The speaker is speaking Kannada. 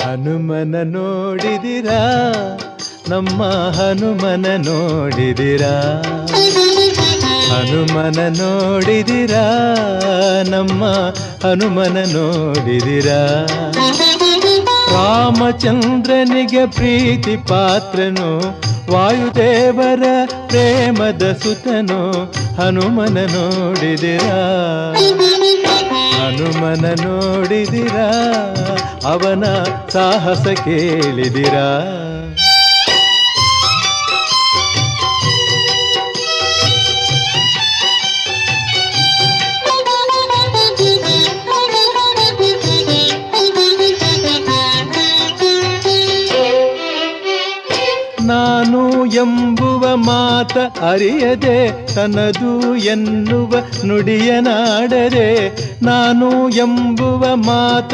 ಹನುಮನ ನೋಡಿದಿರಾ, ನಮ್ಮ ಹನುಮನ ನೋಡಿದಿರಾ? ಹನುಮನ ನೋಡಿದಿರಾ, ನಮ್ಮ ಹನುಮನ ನೋಡಿದಿರಾ? ರಾಮಚಂದ್ರನಿಗೆ ಪ್ರೀತಿ ಪಾತ್ರನು, ವಾಯುದೇವರ ಪ್ರೇಮದ ಸುತನು, ಹನುಮನ ನೋಡಿದಿರಾ? ಹನುಮನ ನೋಡಿದಿರಾ, ಅವನ ಸಾಹಸ ಕೇಳಿದಿರಾ? ನಾನು ಎಂಬುವ ಮಾತ ಅರಿಯದೆ, ತನದು ಎನ್ನುವ ನುಡಿಯನಾಡದೆ, ನಾನು ಎಂಬುವ ಮಾತ